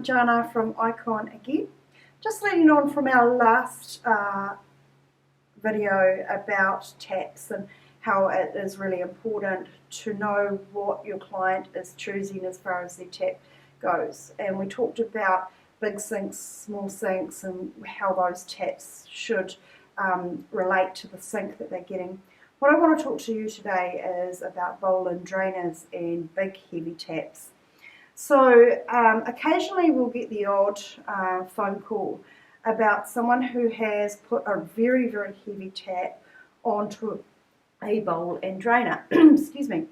Jana from Icon again. Just leading on from our last video about taps and how it is really important to know what your client is choosing as far as their tap goes. And we talked about big sinks, small sinks, and how those taps should relate to the sink that they're getting. What I want to talk to you today is about bowl and drainers and big heavy taps. So occasionally we'll get the odd phone call about someone who has put a very, very heavy tap onto a bowl and drainer. Excuse me.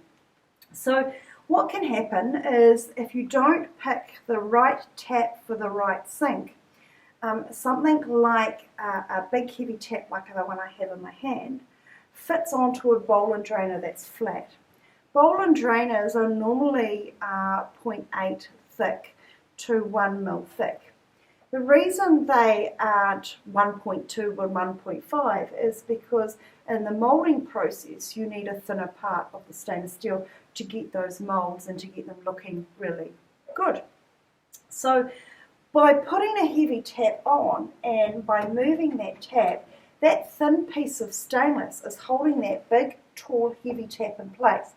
So what can happen is if you don't pick the right tap for the right sink, something like a big heavy tap like the one I have in my hand fits onto a bowl and drainer that's flat. Bowl and drainers are normally 0.8 thick to 1 mil thick. The reason they aren't 1.2 or 1.5 is because in the moulding process you need a thinner part of the stainless steel to get those moulds and to get them looking really good. So by putting a heavy tap on and by moving that tap, that thin piece of stainless is holding that big, tall, heavy tap in place.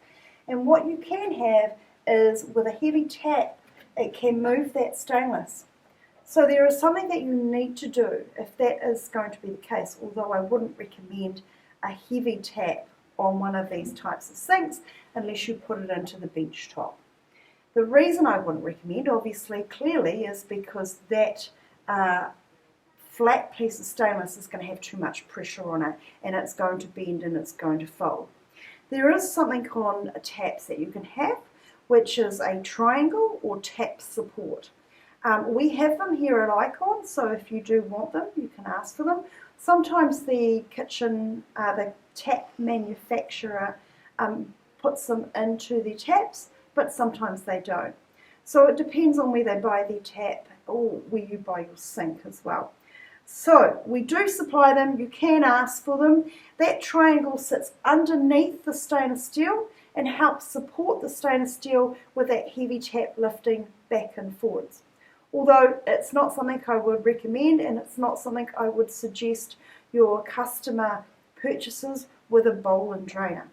And what you can have is with a heavy tap, it can move that stainless. So there is something that you need to do if that is going to be the case, although I wouldn't recommend a heavy tap on one of these types of sinks unless you put it into the bench top. The reason I wouldn't recommend, obviously, clearly, is because that flat piece of stainless is going to have too much pressure on it and it's going to bend and it's going to fold. There is something on taps that you can have, which is a triangle or tap support. We have them here at Icon, so if you do want them, you can ask for them. Sometimes the tap manufacturer puts them into the taps, but sometimes they don't. So it depends on where they buy their tap or where you buy your sink as well. So we do supply them, you can ask for them. That triangle sits underneath the stainless steel and helps support the stainless steel with that heavy tap lifting back and forwards. Although it's not something I would recommend and it's not something I would suggest your customer purchases with a bowl and drainer.